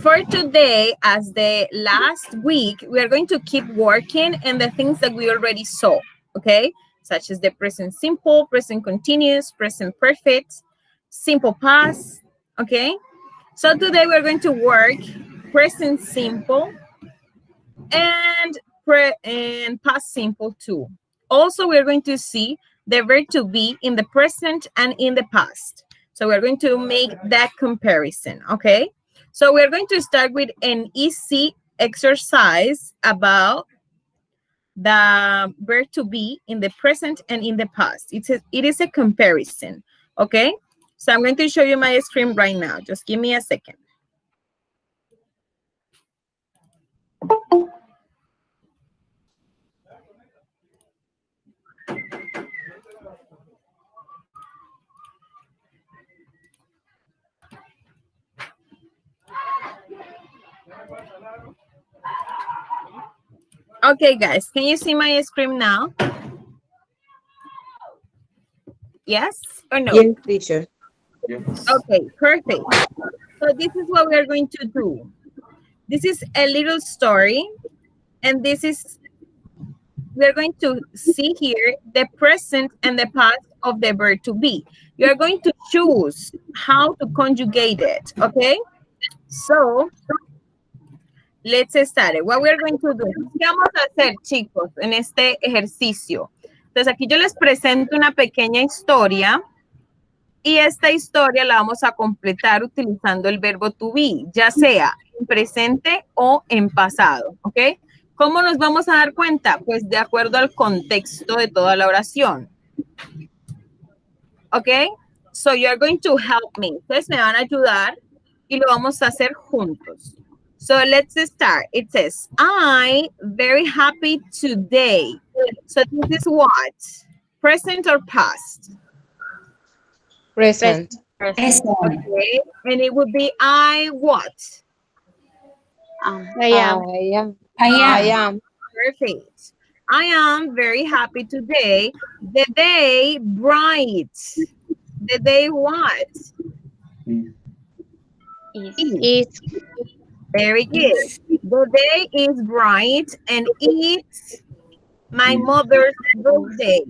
For today, as the last week, we are going to keep working in the things that we already saw, okay? Such as the present simple, present continuous, present perfect, simple past, okay? So today we're going to work present simple and past simple too. Also, we're going to see the verb to be in the present and in the past. So we're going to make that comparison, okay? So we're going to start with an easy exercise about the verb to be in the present and in the past. It is a comparison, okay? So I'm going to show you my screen right now. Just give me a second. Okay, guys, can you see my screen now? Yes or no? Yes, teacher. Okay, perfect. So this is what we are going to do. This is a little story, and we're going to see here the present and the past of the verb to be. You're going to choose how to conjugate it, okay? So, let's start. What we're going to do. ¿Qué vamos a hacer, chicos, en este ejercicio? Entonces, aquí yo les presento una pequeña historia y esta historia la vamos a completar utilizando el verbo to be, ya sea en presente o en pasado, ¿ok? ¿Cómo nos vamos a dar cuenta? Pues de acuerdo al contexto de toda la oración. ¿Ok? So you're going to help me. Entonces me van a ayudar y lo vamos a hacer juntos. So let's start. It says, I very happy today. So this is what? Present or past? Present. Okay. And it would be I what? I am. I am. Perfect. I am very happy today. The day bright. The day what? Is. Very good. The day is bright and it's my mother's birthday.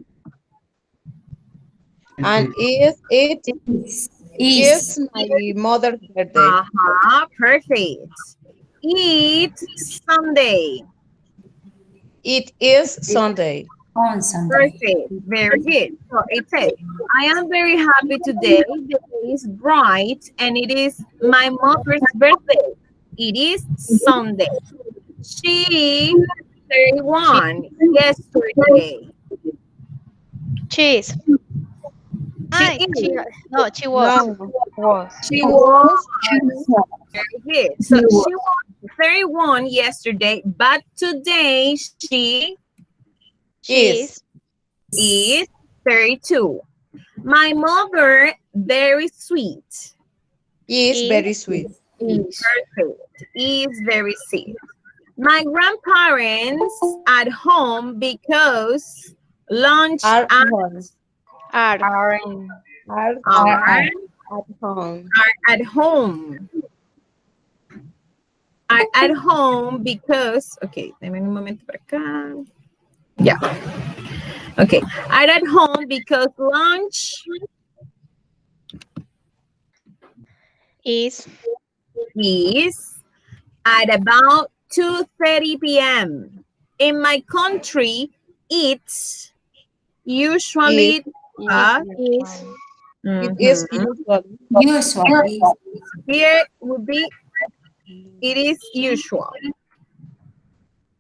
And is my mother's birthday. Perfect. It's Sunday. It is Sunday. Perfect. Very good. So it says, I am very happy today. The day is bright and it is my mother's birthday. It is Sunday. She 31 yesterday. Cheese. No, she was. She was. Very good. So she was 31 yesterday, but today she Is 32. My mother, very sweet. Is very sweet. Perfect. Is very sweet. My grandparents at home because lunch Are at home. Are. are At home. at home. Are at home because, okay, dame un momento por acá. Yeah. Okay. Are at home because lunch Is. at about 2:30 p.m. In my country, it's usually Is. It is usually. here would be it is usual.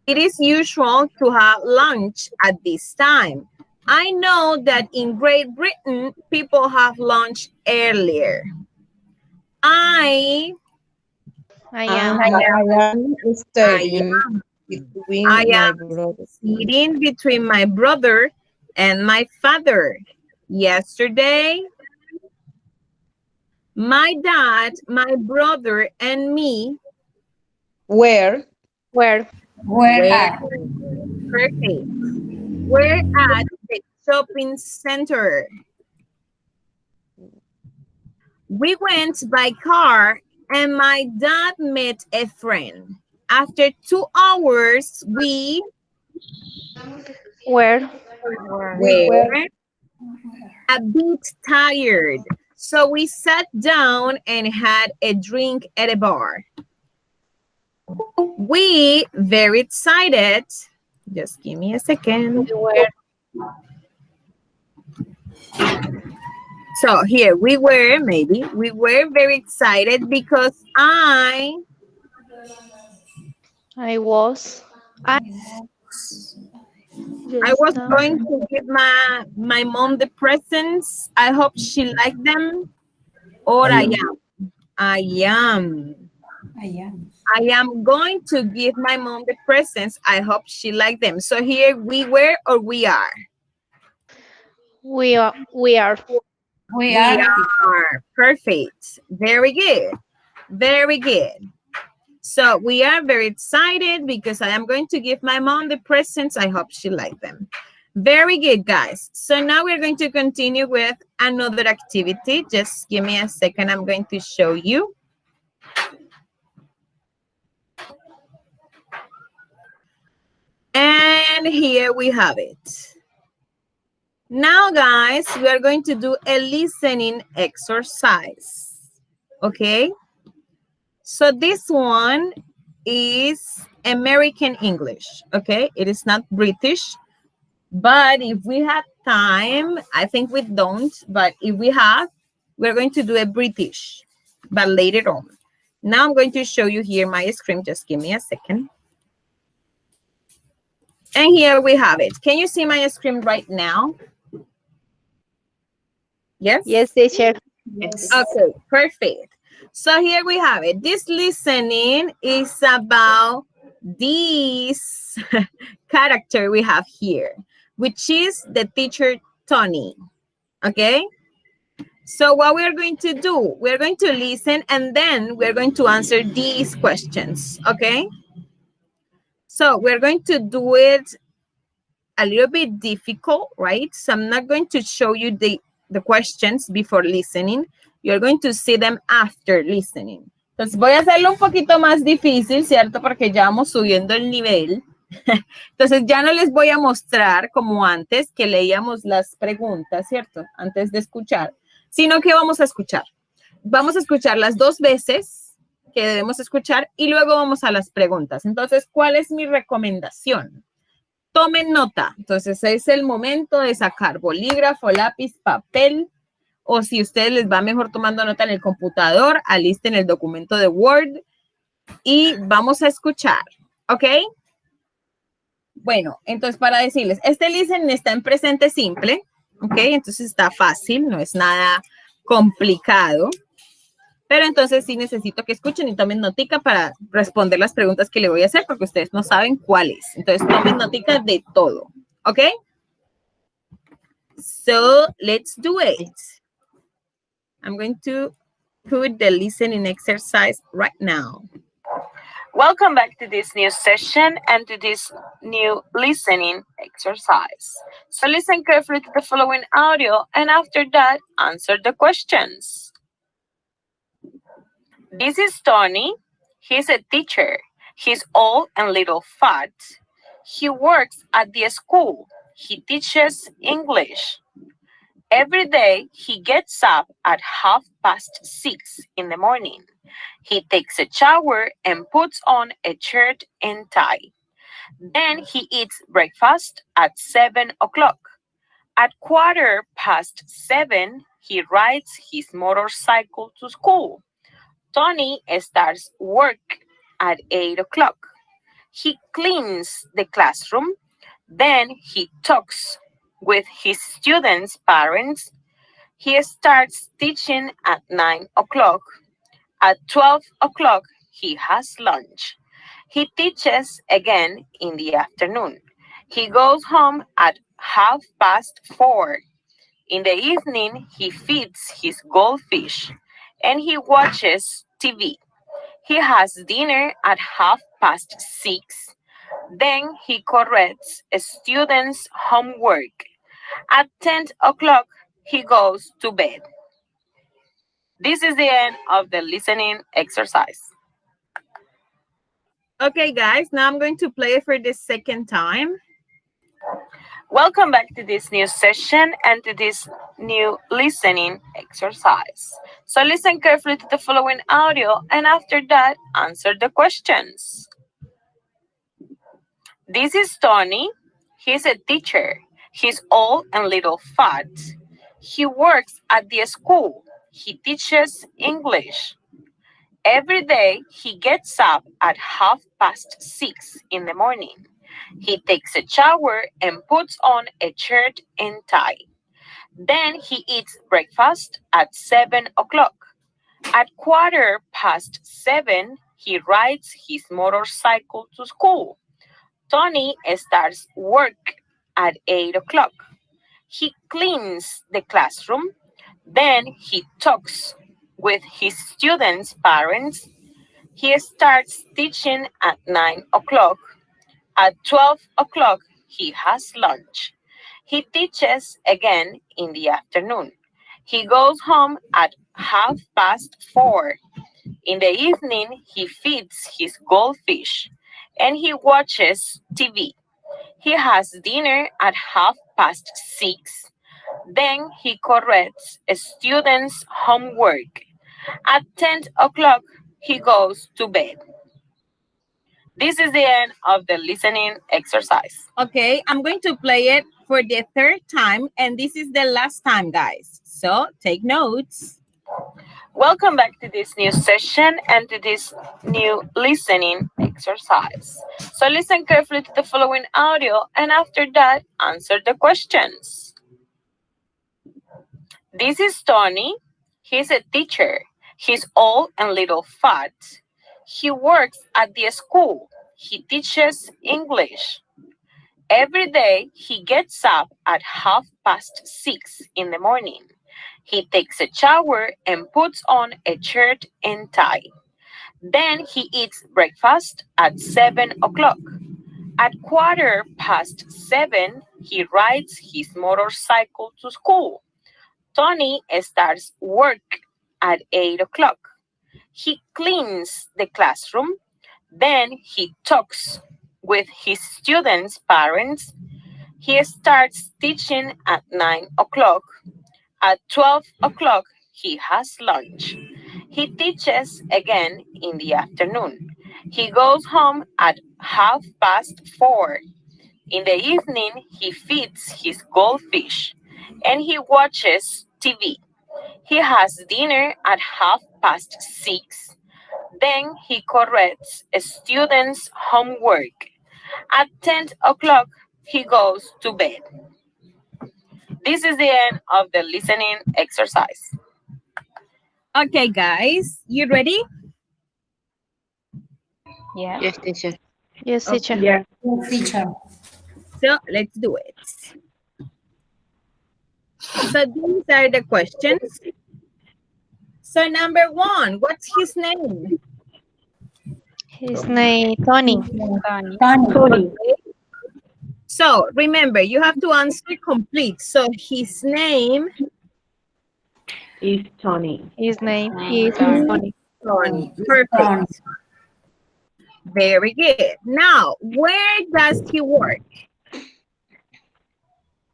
It is usual to have lunch at this time. I know that in Great Britain, people have lunch earlier. I am studying between I my am brothers. eating between my brother and my father. Yesterday, my dad, my brother, and me Where? perfect. We're at the shopping center. We went by car And my dad met a friend. After 2 hours, we Where? We were were a bit tired. So we sat down and had a drink at a bar. We very excited. Just give me a We second. were. So here we were very excited because I was. I I just was now. going to give my mom the presents. I hope she liked them. Or I am. I am. I am going to give my mom the presents. I hope she liked them. So here we were or we are. We are. We are. We are. Perfect. Very good. Very good. So we are very excited because I am going to give my mom the presents. I hope she liked them. Very good, guys. So now we're going to continue with another activity. Just give me a second. I'm going to show you. And here we have it. Now, guys, we are going to do a listening exercise. Okay? So this one is American English. Okay? It is not British. But if we have time, I think we don't, but if we have, we're going to do a British, but later on. Now I'm going to show you here my screen. Just give me a second. And here we have it. Can you see my screen right now? Yes? Yes, teacher. Okay, perfect. So here we have it. This listening is about this character we have here, which is the teacher Tony. Okay? So what we're going to do, we're going to listen and then we're going to answer these questions, okay? So we're going to do it a little bit difficult, right? So I'm not going to show you the questions before listening. You're going to see them after listening. Entonces voy a hacerlo un poquito más difícil, ¿cierto? Porque ya vamos subiendo el nivel. Entonces ya no les voy a mostrar como antes que leíamos las preguntas, ¿cierto? Antes de escuchar, sino que vamos a escuchar. Vamos a escuchar las 2 veces que debemos escuchar y luego vamos a las preguntas. Entonces, ¿cuál es mi recomendación? Tomen nota. Entonces, es el momento de sacar bolígrafo, lápiz, papel, o si a ustedes les va mejor tomando nota en el computador, alisten el documento de Word y vamos a escuchar, ¿ok? Bueno, entonces para decirles, este listen está en presente simple, ¿ok? Entonces está fácil, no es nada complicado. Pero entonces sí necesito que escuchen y tomen notica para responder las preguntas que le voy a hacer porque ustedes no saben cuál es. Entonces tomen notica de todo, ¿ok? So, let's do it. I'm going to put the listening exercise right now. Welcome back to this new session and to this new listening exercise. So listen carefully to the following audio and after that, answer the questions. This is Tony. He's a teacher. He's old and little fat. He works at the school. He teaches English. Every day he gets up at 6:30 in the morning. He takes a shower and puts on a shirt and tie. Then he eats breakfast at 7 o'clock. At 7:15, he rides his motorcycle to school. Tony starts work at 8 o'clock. He cleans the classroom. Then he talks with his students' parents. He starts teaching at 9 o'clock. At 12 o'clock, he has lunch. He teaches again in the afternoon. He goes home at 4:30. In the evening, he feeds his goldfish and he watches TV. He has dinner at 6:30. Then he corrects a student's homework. At 10 o'clock, he goes to bed. This is the end of the listening exercise. Okay, guys, now I'm going to play it for the second time. Welcome back to this new session and to this new listening exercise. So listen carefully to the following audio and after that, answer the questions. This is Tony. He's a teacher. He's old and little fat. He works at the school. He teaches English. Every day he gets up at 6:30 in the morning. He takes a shower and puts on a shirt and tie. Then he eats breakfast at 7 o'clock. At 7:15, he rides his motorcycle to school. Tony starts work at 8 o'clock. He cleans the classroom. Then he talks with his students' parents. He starts teaching at 9 o'clock. At 12 o'clock, he has lunch. He teaches again in the afternoon. He goes home at 4:30. In the evening, he feeds his goldfish and he watches TV. He has dinner at 6:30. Then he corrects a student's homework. At 10 o'clock, he goes to bed. This is the end of the listening exercise. Okay, I'm going to play it for the third time, and this is the last time, guys. So take notes. Welcome back to this new session and to this new listening exercise. So listen carefully to the following audio and after that, answer the questions. This is Tony. He's a teacher. He's old and little fat. He works at the school. He teaches English. Every day he gets up at 6:30 in the morning. He takes a shower and puts on a shirt and tie. Then he eats breakfast at 7 o'clock. At 7:15, he rides his motorcycle to school. Tony starts work at 8 o'clock. He cleans the classroom. Then he talks with his students' parents. He starts teaching at 9 o'clock. At 12 o'clock, he has lunch. He teaches again in the afternoon. He goes home at 4:30. In the evening, he feeds his goldfish and he watches TV. He has dinner at 6:30. Then he corrects a student's homework. At 10 o'clock, he goes to bed. This is the end of the listening exercise. Okay, guys, you ready? Yes. Yes, teacher. Yes, teacher. So let's do it. So these are the questions. So number 1, what's his name? His name Tony. Tony. So remember, you have to answer complete. So his name is Tony. His name is Tony. Tony. Perfect. Very good. Now, where does he work?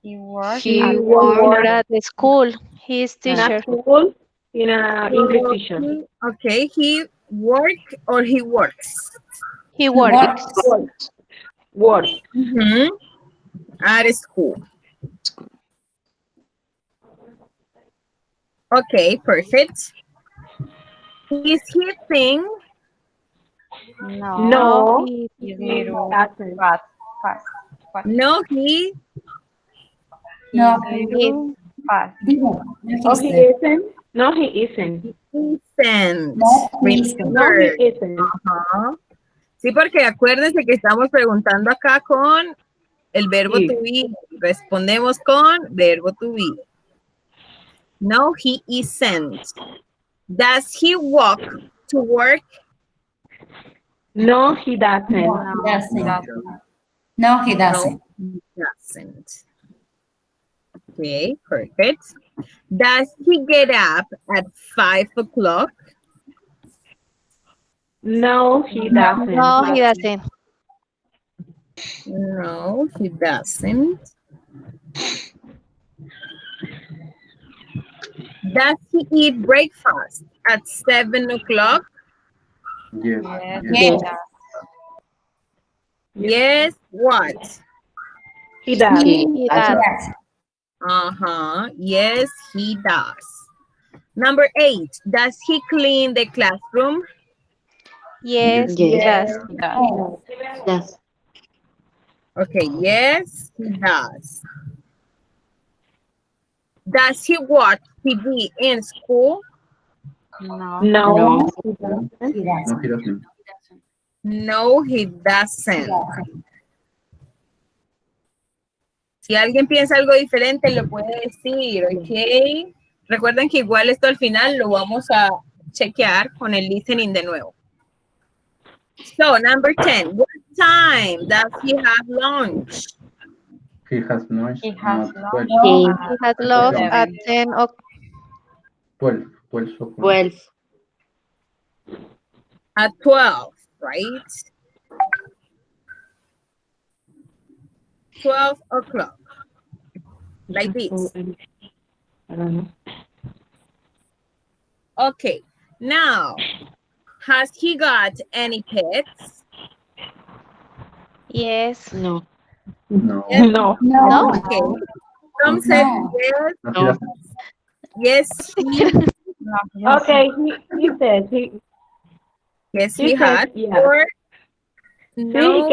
He works He at works at the school. He is In teacher. a school, in a English teacher. Okay, he work or he works? He works. Work. At school. Okay, perfect. Is he thin? No, He's he little doesn't. fat. No, he. No, he's fat. Oh, he isn't? No, he isn't. Isn't. No, Remember. he isn't. Ajá. Sí, porque acuérdense que estamos preguntando acá con el verbo Sí. to be. Respondemos con verbo to be. No, he isn't. Does he walk to work? No, he doesn't. No, he doesn't. No, he doesn't. Okay, perfect. Does he get up at 5 o'clock? No, he doesn't. No, he doesn't. No, he doesn't. Does he eat breakfast at 7 o'clock? Yes. Yes. Yes. Yes, what? He does. He does. Uh-huh. Yes, he does. Number 8. Does he clean the classroom? Yes, he does. He does. Yes. Okay, yes, he does. Does he watch TV in school? No. No. No, he doesn't. No, he doesn't. Si alguien piensa algo diferente, lo puede decir, ¿ok? Recuerden que igual esto al final lo vamos a chequear con el listening de nuevo. So, number 10. What time does he have lunch? He has lunch He has at lunch. 12. He has lunch at 10 o'clock. 12 o'clock. At 12, right? 12 o'clock. Like this. I don't know. Okay. Now, has he got any pets? Yes. No. Yes. No. No? Okay. Some said yes. No, he doesn't. Yes, he, No. Okay, he says yes, he he says had. yeah. Or Sí, no,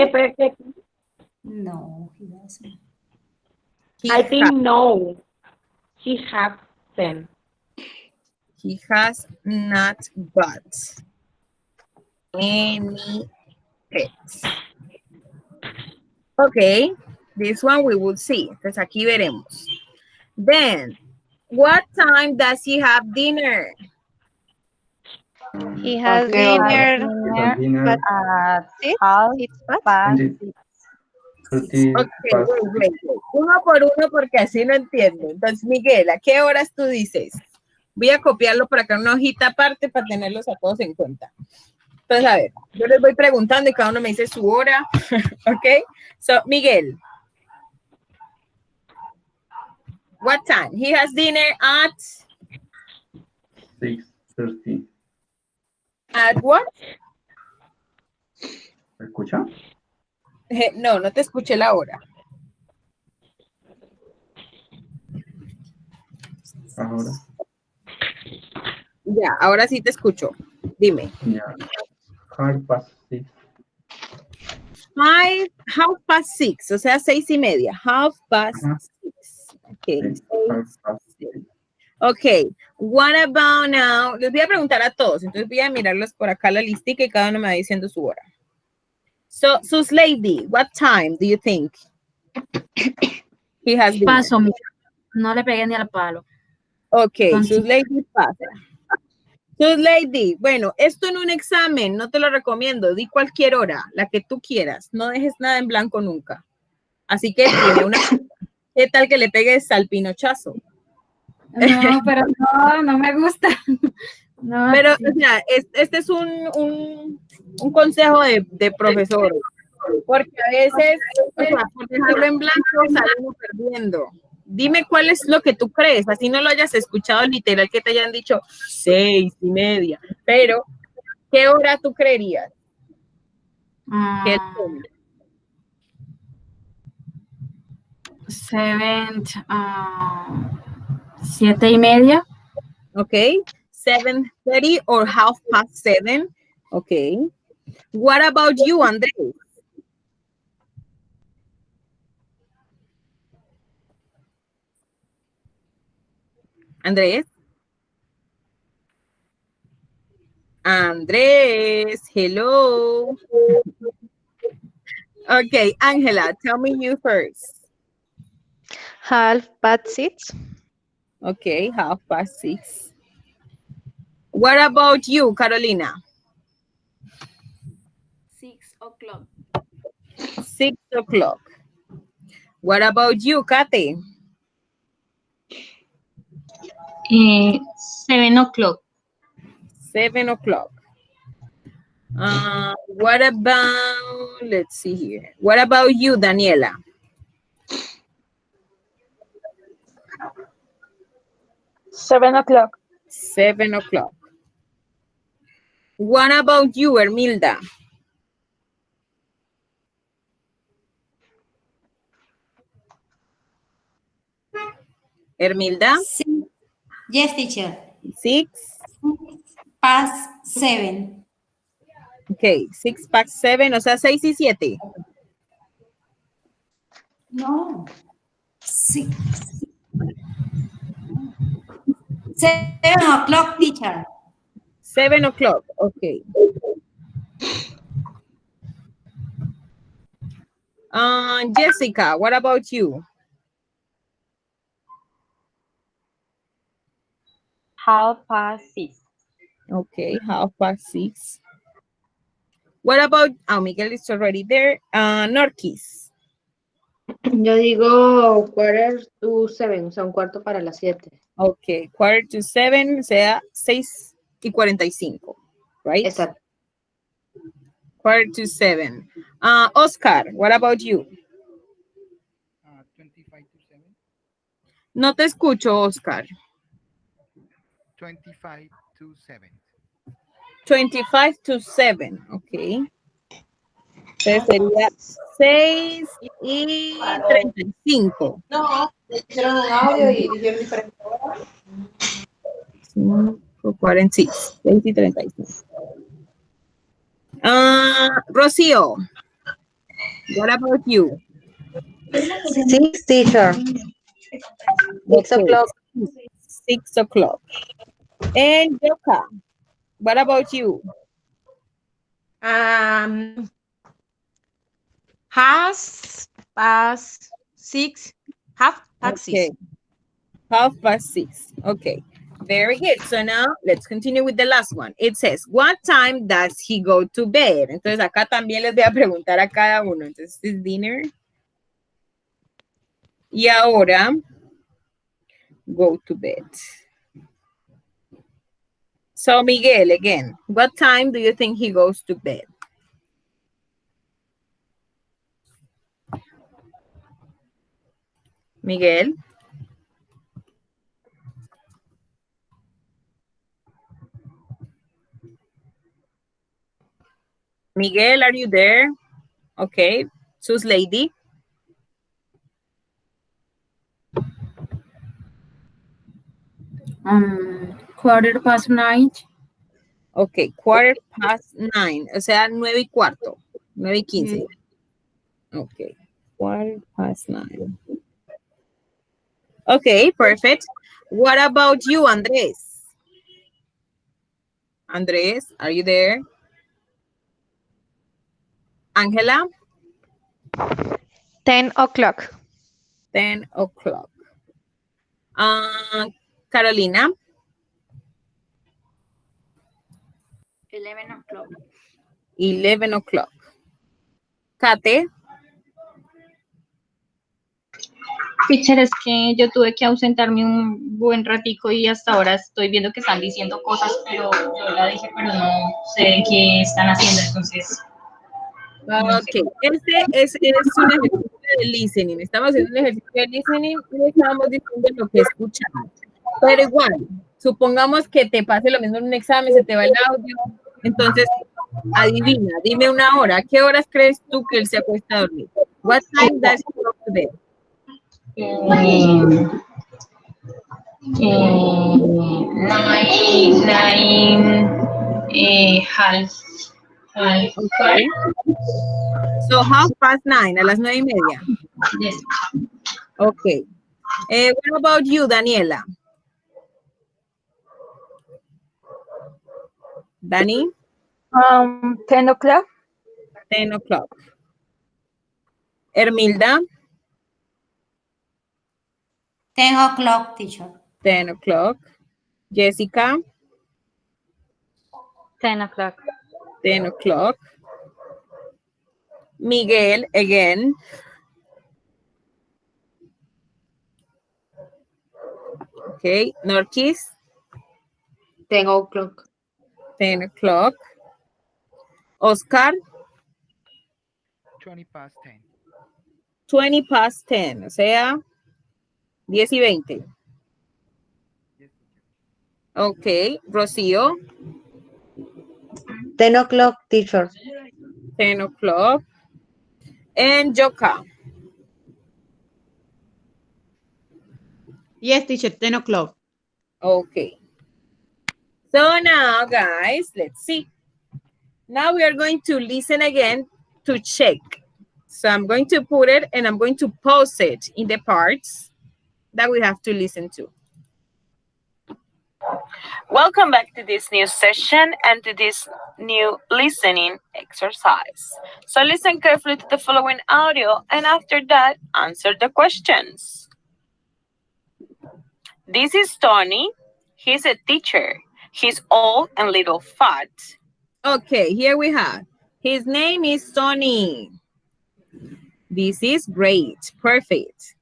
No, he doesn't. he I think has. no. He hasn't. He has not got any pets. Okay, this one we will see. Entonces aquí veremos. Then, what time does he have dinner? He has Okay. dinner Dinner Dinner at at 6. half It's what? past 30 Okay, past wait. Uno por uno porque así no entiendo. Entonces, Miguel, ¿a qué horas tú dices? Voy a copiarlo por acá en una hojita aparte para tenerlos a todos en cuenta. Entonces, a ver, yo les voy preguntando y cada uno me dice su hora. Ok. So, Miguel. What time? He has dinner at 6:30. At what? ¿Me escucha? No, no te escuché la hora. Ahora. Ya, ahora sí te escucho. Dime. Ya. 6:30. Half past 6, o sea, 6:30. Half past Ajá. 6. Okay. Sí, 6:30. Okay. What about now? Les voy a preguntar a todos, entonces voy a mirarlos por acá la listica y cada uno me va diciendo su hora. So, Sus Lady, what time do you think he has dinner? Paso, mija. No le pegué ni al palo. Okay, Con Sus Lady pasa. Sus Lady, bueno, esto en un examen no te lo recomiendo, di cualquier hora, la que tú quieras, no dejes nada en blanco nunca. Así que tiene una, ¿qué tal que le pegues al pinochazo? No, pero no me gusta. No, Pero, sí. o sea, este es un consejo de profesor, porque a veces, o sea, por dejarlo en blanco, sale uno perdiendo. Dime cuál es lo que tú crees, así no lo hayas escuchado literal que te hayan dicho 6:30, pero ¿qué hora tú creerías? Que él tome? 7:30. Okay, 7:30 or 7:30. Okay. What about you, Andrés? Andrés? Andrés, hello. Okay, Angela, tell me you first. 6:30. Okay, 6:30. What about you, Carolina? 6 o'clock. 6 o'clock. What about you, Kate? 7 o'clock. 7 o'clock. What about, let's see here. What about you, Daniela? 7 o'clock. 7 o'clock. What about you, Ermilda? Ermilda? Yes, teacher. 6? Past 7. Ok, 6 past 7, o sea, 6 y 7. No. 6. 7 o'clock, teacher. 7 o'clock, ok. Jessica, what about you? Half past 6. Okay, 6:30. What about, oh, Miguel is already there. Norquis. Yo digo 6:45, o sea, 6:45. Ok, 6:45, o sea, 6:45, right? Exacto. 6:45. Oscar, what about you? 25 to 7. No te escucho, Oscar. 25 to 7. 25 to 7, ok. Entonces sería 6:35. No, hicieron un audio y dijeron diferente hora. 5:46, 6:35. Rocío, what about you? 6, teacher. 6 Okay, o'clock. 6 o'clock. And Yoka, what about you? Half past 6. Half past 6. Okay, 6:30. Okay, very good. So now let's continue with the last one. It says, what time does he go to bed? Entonces acá también les voy a preguntar a cada uno. Entonces, ¿es dinner? Y ahora, go to bed. So Miguel, again, what time do you think he goes to bed? Miguel? Miguel, are you there? Okay, Sus lady. Quarter past 9. Okay, 9:15, o sea, 9:15, 9:15. Okay, 9:15. Okay, perfect. What about you, Andres? Andres, are you there? Angela? 10 o'clock. 10 o'clock. Carolina? 11 o'clock. 11 o'clock. Kate? Teacher, es que yo tuve que ausentarme un buen ratico y hasta ahora estoy viendo que están diciendo cosas, pero yo la dije, pero no sé qué están haciendo, entonces. No sé. Ok, este es un ejercicio de listening. Estamos haciendo un ejercicio de listening y estamos diciendo lo que escuchamos. Pero igual, supongamos que te pase lo mismo en un examen, se te va el audio. Entonces, adivina, dime una hora. ¿A qué horas crees tú que él se acuesta a dormir? What time does he go to bed? 9:30. Okay. So, 9:30, a las 9:30. Yes. Okay. What about you, Daniela? Dani? 10 o'clock. 10 o'clock. Ermilda? 10 o'clock, teacher. 10 o'clock. Jessica? 10 o'clock. 10 o'clock. Miguel, again. Okay, Norquis, 10 o'clock. 10 o'clock. Oscar, 20 past 10. 20 past 10, o sea, 10:20. Yes, teacher. Ok, Rocío, 10 o'clock, teacher. 10 o'clock. And Joka, Yes, teacher, 10 o'clock. okay. So now, guys, let's see. Now we are going to listen again to check. So I'm going to put it and I'm going to pause it in the parts that we have to listen to. Welcome back to this new session and to this new listening exercise. So listen carefully to the following audio and after that, answer the questions. This is Tony. He's a teacher. He's old and little fat. Okay, here we have. His name is Tony. This is great. Perfect.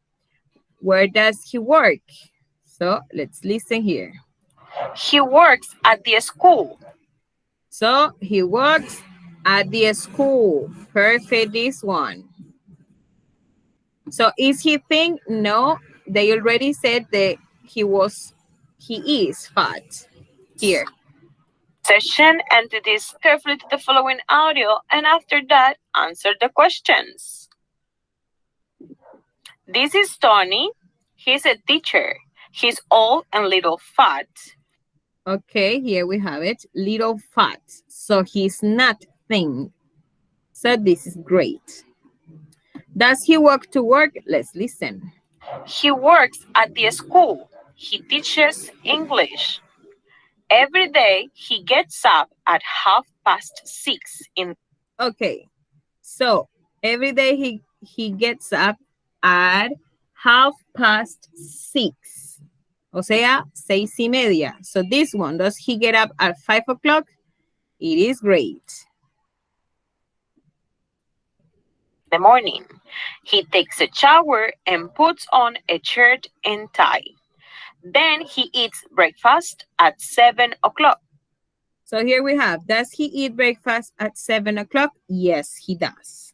Where does he work? So let's listen here. He works at the school. So he works at the school. Perfect, this one. So is he thin? No, they already said that he is fat here. Session and to this carefully to the following audio and after that answer the questions. This is Tony. He's a teacher. He's old and little fat. Okay, here we have it. Little fat. So he's not thin. So this is great. Does he walk to work? Let's listen. He works at the school. He teaches English. Every day he gets up at 6:30 in. Okay, so every day he gets up at 6:30. O sea, 6:30. So this one, does he get up at 5 o'clock? It is great. The morning. He takes a shower and puts on a shirt and tie. Then he eats breakfast at 7 o'clock. So here we have, does he eat breakfast at 7 o'clock? Yes, he does.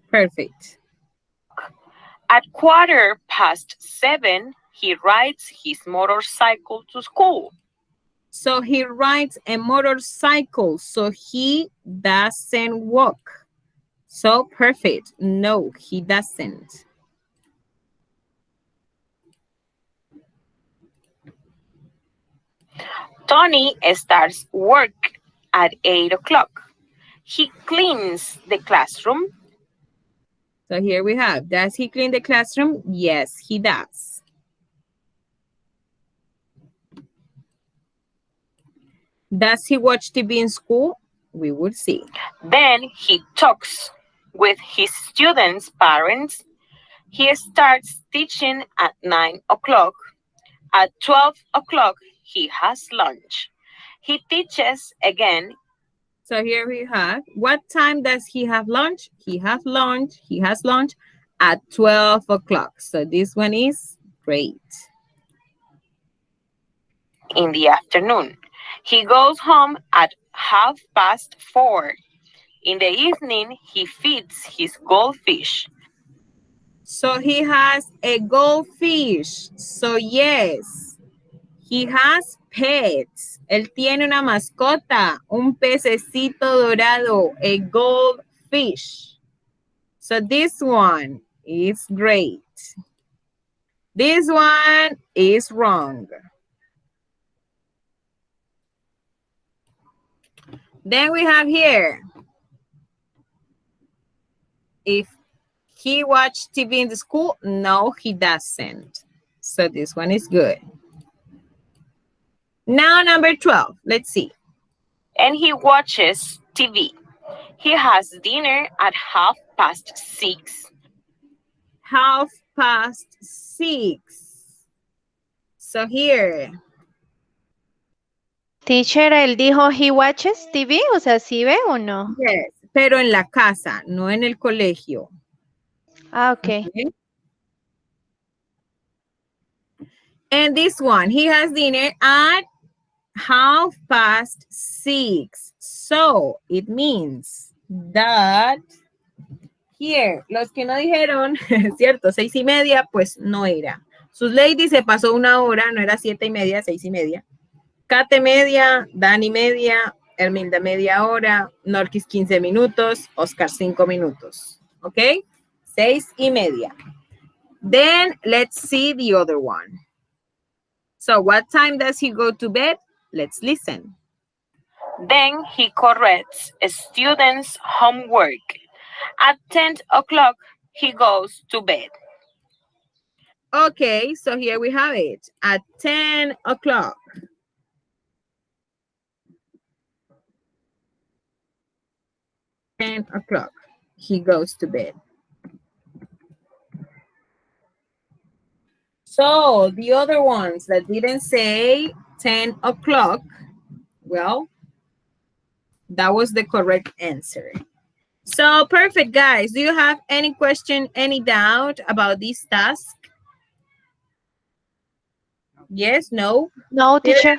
Perfect. At 7:15, he rides his motorcycle to school. So he rides a motorcycle, so he doesn't walk. So perfect. No, he doesn't. Tony starts work at 8 o'clock. He cleans the classroom. So here we have, does he clean the classroom? Yes, he does. Does he watch TV in school? We will see. Then he talks with his students' parents. He starts teaching at 9 o'clock. At 12 o'clock, he has lunch. He teaches again. So here we have, what time does he have lunch? He has lunch at 12 o'clock. So this one is great. In the afternoon. He goes home at 4:30. In the evening, he feeds his goldfish. So he has a goldfish. So yes, he has pets. Él tiene una mascota, un pececito dorado, a goldfish. So this one is great. This one is wrong. Then we have here, if he watched TV in the school, no, he doesn't. So this one is good. Now number 12, let's see. And he watches TV. He has dinner at 6:30. 6:30. So here. Teacher, él dijo he watches TV, o sea, ¿sí ve o no? Yes, pero en la casa, no en el colegio. Ah, ok. Okay. And this one, he has dinner at 6:30. So it means that here, los que no dijeron, cierto, 6:30, pues no era. Sus ladies se pasó 1 hora, no era 7:30, 6:30. Kate media, Dani media, Herminda media hora, Norquis 15 minutos, Oscar 5 minutos. ¿Ok? 6:30. Then let's see the other one. So what time does he go to bed? Let's listen. Then he corrects students' homework. At 10 o'clock, he goes to bed. Okay, so here we have it. At 10 o'clock. 10 o'clock, he goes to bed. So the other ones that didn't say 10 o'clock, well, that was the correct answer. So perfect, guys. Do you have any question, any doubt about this task? Yes, no? No, teacher.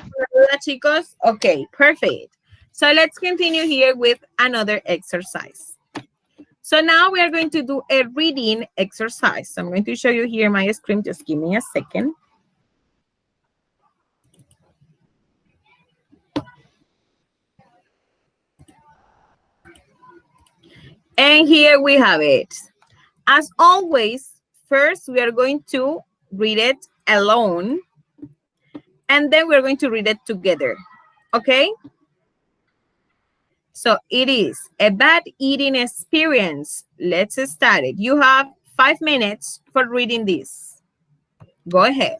Chicos? Okay, perfect. So let's continue here with another exercise. So now we are going to do a reading exercise. So I'm going to show you here my screen. Just give me a second. And here we have it. As always, first we are going to read it alone, and then we're going to read it together, okay? So it is a bad eating experience. Let's start it. You have 5 minutes for reading this. Go ahead.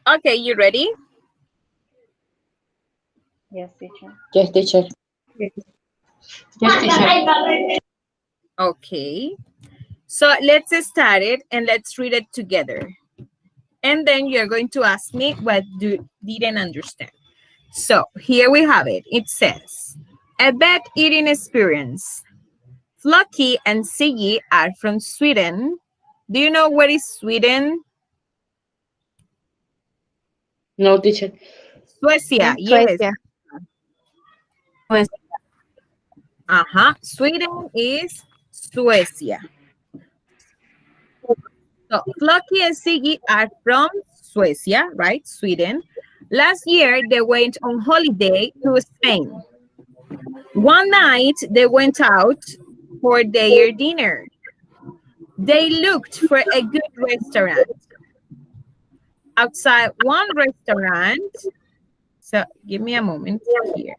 Okay, you ready? Yes, teacher. Yes, teacher. Yes, teacher. Okay. So let's start it and let's read it together. And then you're going to ask me what you didn't understand. So here we have it. It says, a bad eating experience. Flocky and Siggy are from Sweden. Do you know what is Sweden? No, teacher. Suecia, En yes. Suecia. Sweden is Suecia. So Flocky and Siggy are from Suecia, right? Sweden. Last year, they went on holiday to Spain. One night, they went out for their dinner. They looked for a good restaurant. Outside one restaurant, so give me a moment here.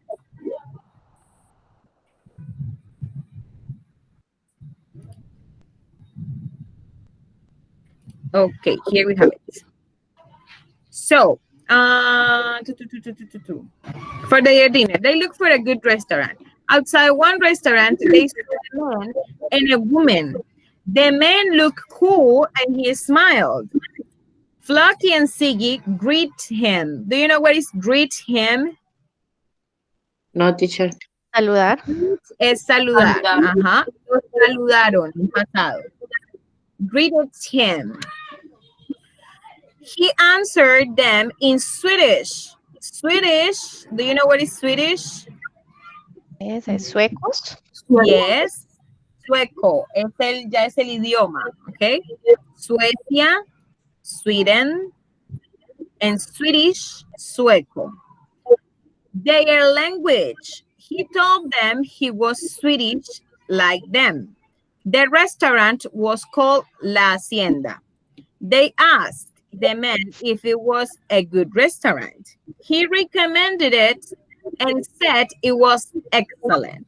Okay, here we have it. So, for their dinner, they look for a good restaurant. Outside one restaurant, they saw a man and a woman. The man looked cool and he smiled. Flocky and Siggy greet him. Do you know what is greet him? No, teacher. Saludar. Es saludar. Ajá. Lo saludaron en pasado. Greeted him. He answered them in Swedish. Swedish, do you know what is Swedish? Es suecos. Yes. Sueco. Ya es el idioma, ¿ok? Suecia, Sweden, and Swedish, sueco. Their language. He told them he was Swedish like them. The restaurant was called La Hacienda. They asked the man if it was a good restaurant. He recommended it and said it was excellent.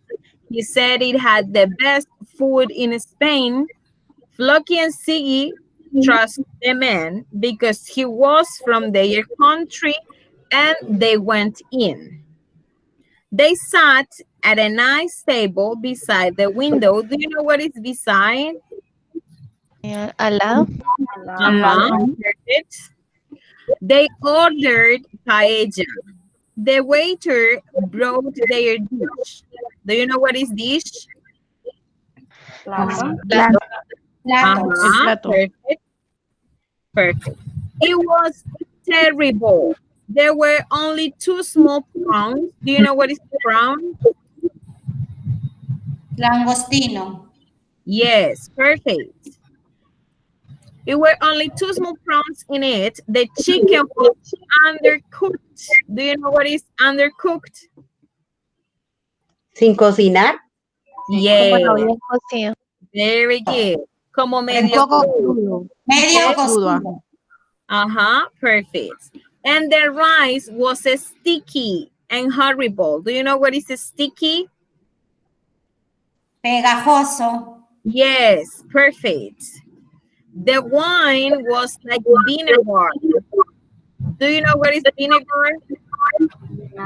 He said it had the best food in Spain. Flocky and Siggy trust the man because he was from their country and they went in. They sat at a nice table beside the window. Do you know what is beside? Al lado. Perfect. They ordered paella. The waiter brought their dish. Do you know what is dish? Plato. Perfect. Perfect. It was terrible. There were only 2 small prawns. Do you know what is prawn? Langostino. Yes, perfect. It were only 2 small prawns in it. The chicken was undercooked. Do you know what is undercooked? Sin cocinar. Yes, Como no bien cocido. very good. Como Un medio poco crudo. crudo. Medio Crudo. cocido. Perfect. And the rice was sticky and horrible. Do you know what is sticky? Pegajoso. Yes, perfect. The wine was like vinegar. Do you know what is vinegar?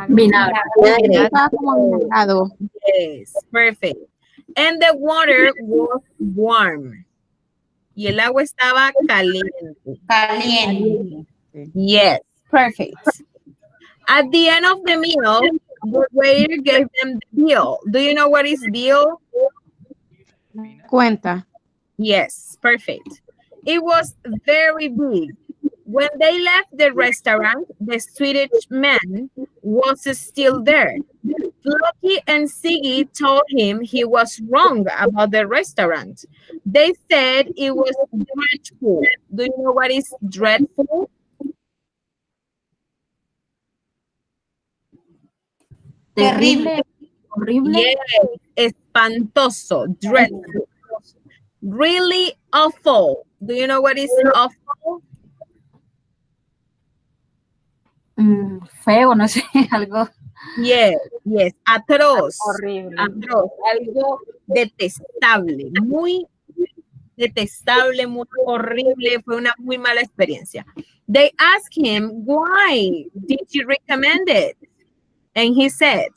Vinagre. Vinagre. Estaba como vinagrado. Yes, perfect. And the water was warm. Y el agua estaba caliente. Caliente. Yes, perfect. At the end of the meal, the waiter gave them the bill. Do you know what is bill? Cuenta. Yes, perfect. It was very big. When they left the restaurant, the Swedish man was still there. Flocky and Siggy told him he was wrong about the restaurant. They said it was dreadful. Do you know what is dreadful? Terrible. Horrible. Yes, espantoso, dreadful. Really awful. Do you know what is awful? Feo, no sé, algo. Yes, yes, atroz. Horrible. Atroz, algo detestable, muy detestable, muy horrible, fue una muy mala experiencia. They asked him, why did you recommend it? And he said,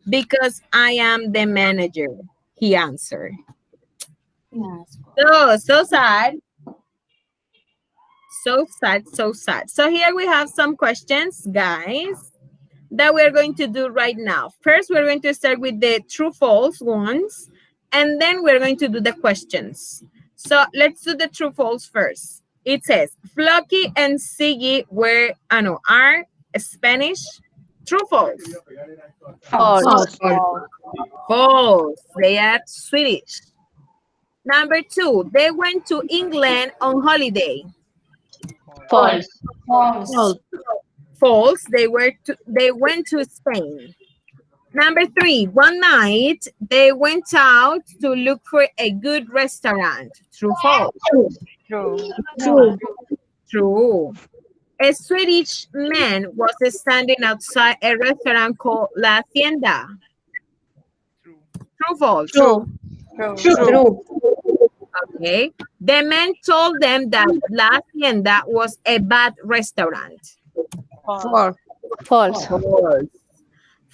because I am the manager, he answered. So sad. So sad, so sad. So here we have some questions, guys, that we're going to do right now. First, we're going to start with the true false ones, and then we're going to do the questions. So let's do the true false first. It says, Flocky and Siggy are Spanish. True false? False. False. They are Swedish. Number 2, they went to England on holiday. False. False. False. They went to Spain. Number 3, one night they went out to look for a good restaurant. True, false? True. A Swedish man was standing outside a restaurant called La Hacienda. True, false? True. Okay. The man told them that La Hacienda was a bad restaurant. False. False.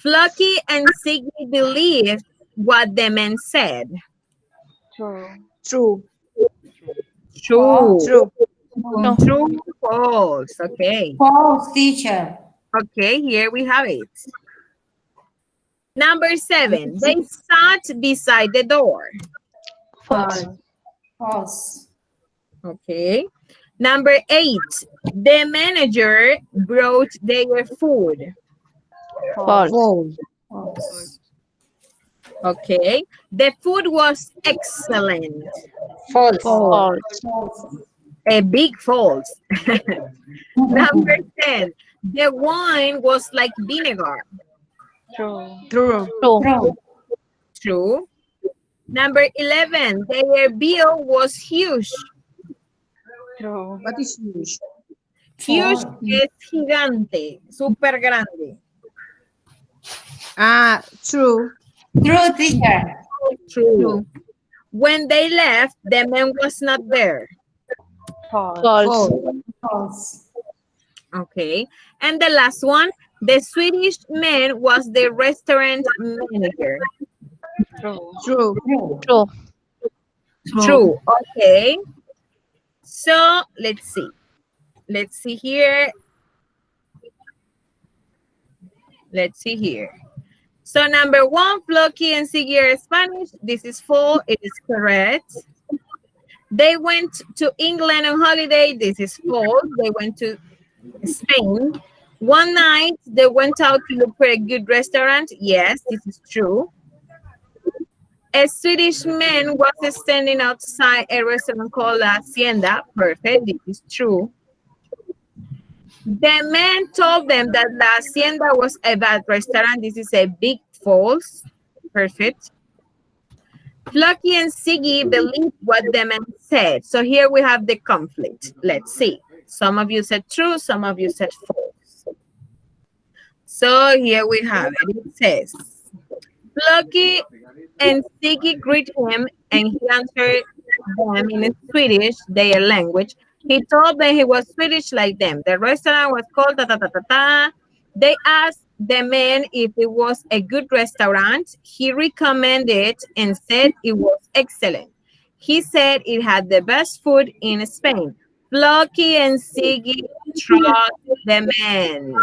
Flocky and Siggy believed what the man said. True. True. True, false. Okay. False, teacher. Okay, here we have it. Number 7, they sat beside the door. False. Okay. Number 8, the manager brought their food. False. False. Okay. The food was excellent. False. A big false. Number 10, the wine was like vinegar. True. True. Number 11, their bill was huge. What is huge? Huge es gigante, super grande. True. True, teacher. True. When they left, the man was not there. False. False. Okay. And the last one, the Swedish man was the restaurant manager. True. True. Okay. So let's see. Let's see here. So number 1, Flocky and Siggy are Spanish. This is false. It is correct. They went to England on holiday. This is false. They went to Spain. One night, they went out to look for a good restaurant. Yes, this is true. A Swedish man was standing outside a restaurant called La Hacienda. Perfect. This is true. The man told them that La Hacienda was a bad restaurant. This is a big false. Perfect. Flocky and Siggy believed what the man said. So here we have the conflict. Let's see. Some of you said true, some of you said false. So here we have it. It says, Flocky and Siggy greeted him and he answered them in Swedish, their language. He told them he was Swedish like them. The restaurant was called ta-ta-ta-ta-ta. They asked the man if it was a good restaurant. He recommended and said it was excellent. He said it had the best food in Spain. Flocky and Siggy trust the man.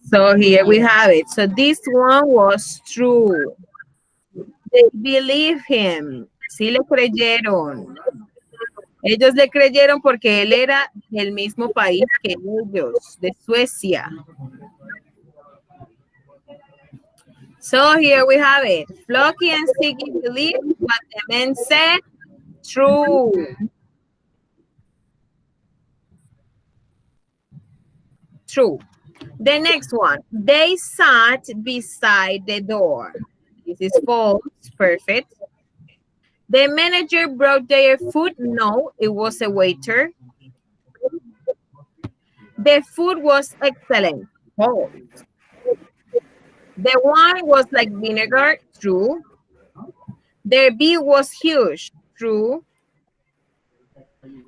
So here we have it. So this one was true. They believe him. Sí le creyeron. Ellos le creyeron porque él era del mismo país que ellos, de Suecia. So here we have it. Flocky and Siggy believe what the man said. True. True. The next one. They sat beside the door. This is false. Perfect. The manager brought their food. No, it was a waiter. The food was excellent. False. The wine was like vinegar. True. Their bill was huge. True.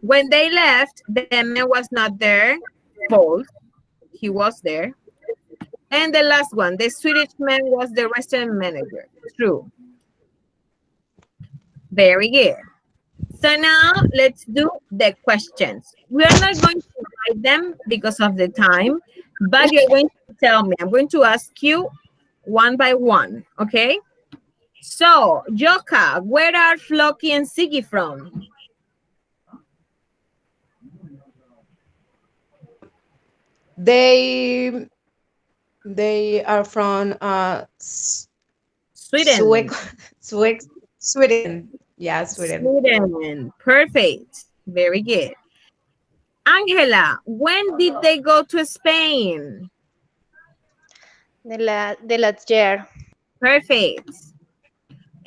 When they left, the man was not there. False. He was there. And the last one, the Swedish man was the restaurant manager. True. Very good. So now let's do the questions. We are not going to write them because of the time, but you're going to tell me. I'm going to ask you one by one, okay? So, Joka, where are Floki and Siggy from? They are from Sweden. Sweden. Yeah, Sweden. Sweden. Perfect. Very good. Angela, when did they go to Spain? The last year. Perfect.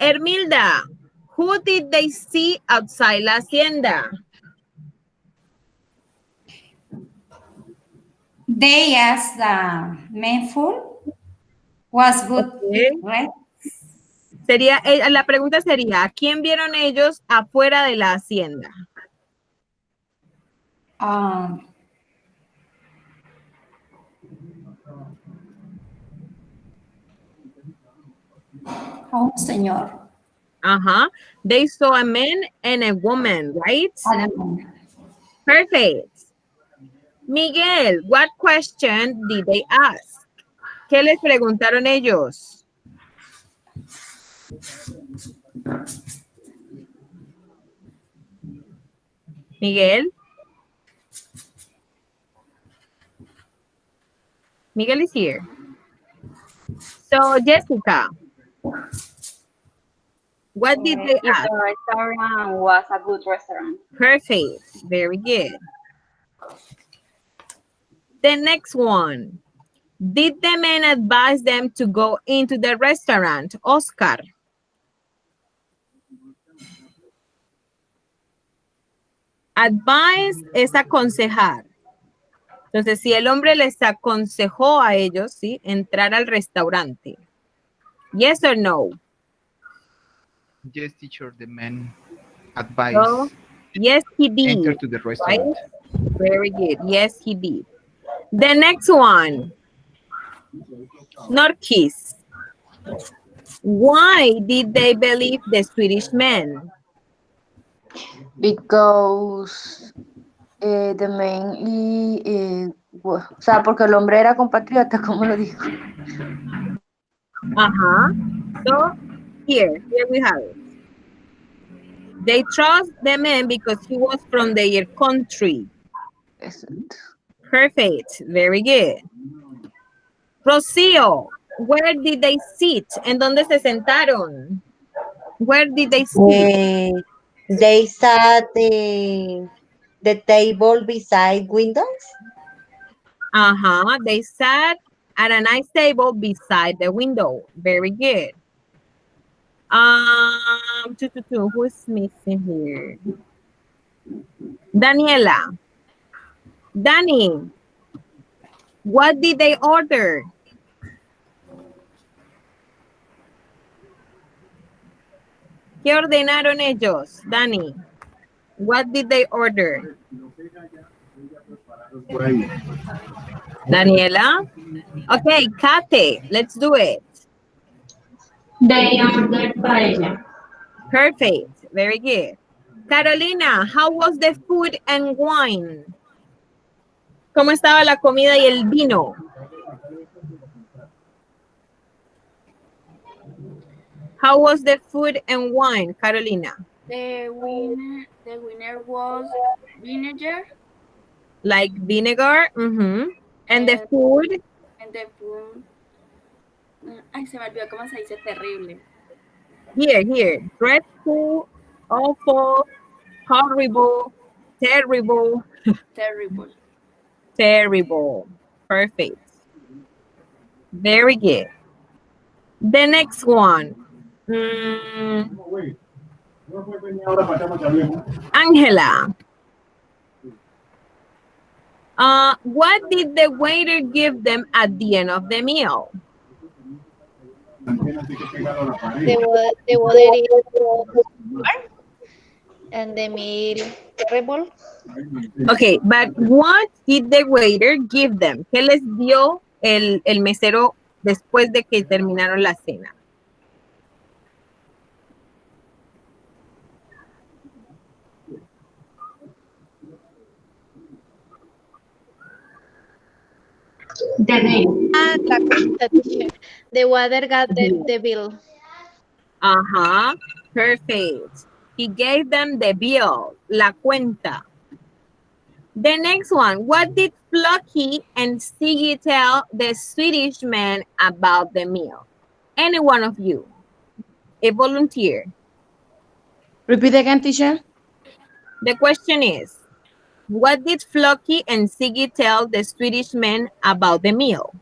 Ermilda, who did they see outside La Hacienda? They asked the main food was good, Okay. right? Sería, la pregunta sería, ¿quién vieron ellos afuera de la hacienda? Oh, señor. Uh-huh. They saw a man and a woman, right? Perfect. Miguel, what question did they ask? ¿Qué les preguntaron ellos? Miguel? Miguel is here. So, Jessica, what did they If ask? the restaurant was a good restaurant. Perfect. Very good. The next one. Did the man advise them to go into the restaurant? Oscar. Advise es aconsejar. Entonces, si el hombre les aconsejó a ellos, ¿sí? Entrar al restaurante. Yes or no? Yes, teacher, the man advised. So, yes, he did. Enter to the restaurant. Right? Very good. Yes, he did. The next one. Norkis. Why did they believe the Swedish men? Because the man o sea, porque el hombre era compatriota, como lo dijo. So, here we have it. They trust the man because he was from their country. Exacto. Perfect. Very good. Rocío, where did they sit? ¿En dónde se sentaron? Where did they sit? They sat the table beside windows. They sat at a nice table beside the window. Very good. Who is missing here? Daniela. Danny, what did they order? ¿Qué ordenaron ellos, Dani? What did they order? Daniela? Okay, Kate, let's do it. They ordered paella. Perfect, very good. Carolina, how was the food and wine? ¿Cómo estaba la comida y el vino? How was the food and wine, Carolina? The winner was vinegar. Like vinegar, And the food? And the food. Ay, se me olvidó cómo se dice terrible. Here. Dreadful, awful, horrible, terrible. Terrible. Terrible. Perfect. Very good. The next one. Angela. What did the waiter give them at the end of the meal? The water And the meal terrible. Okay, but what did the waiter give them? ¿Qué les dio el mesero después de que terminaron la cena? La cuenta, teacher. The water got the bill. Uh-huh, perfect. He gave them the bill, la cuenta. The next one, what did Flocky and Siggy tell the Swedish man about the meal? Any one of you, a volunteer. Repeat again, teacher. The question is, what did Flocky and Siggy tell the Swedish man about the meal?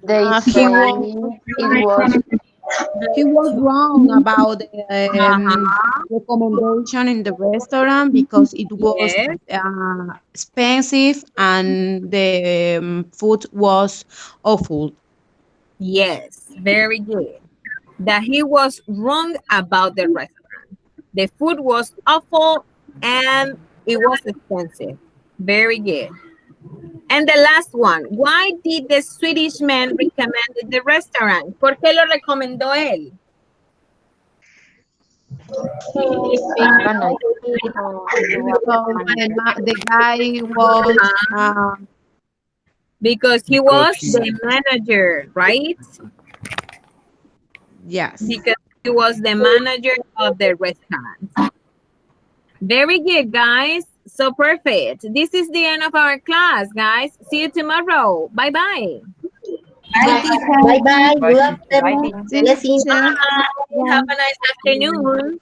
They He say was it was he was wrong about the recommendation in the restaurant because it was Yes. expensive and the food was awful. Yes, very good. That he was wrong about the restaurant. The food was awful and it was expensive. Very good. And the last one, why did the Swedish man recommend the restaurant? ¿Por qué lo recomendó él? Because the guy was Because he was the manager, right? yes. Because he was the manager of the restaurant. Very good, guys. So perfect. This is the end of our class, guys. See you tomorrow. Bye-bye. Bye bye. Good afternoon. Blessings. Bye. Have a nice afternoon.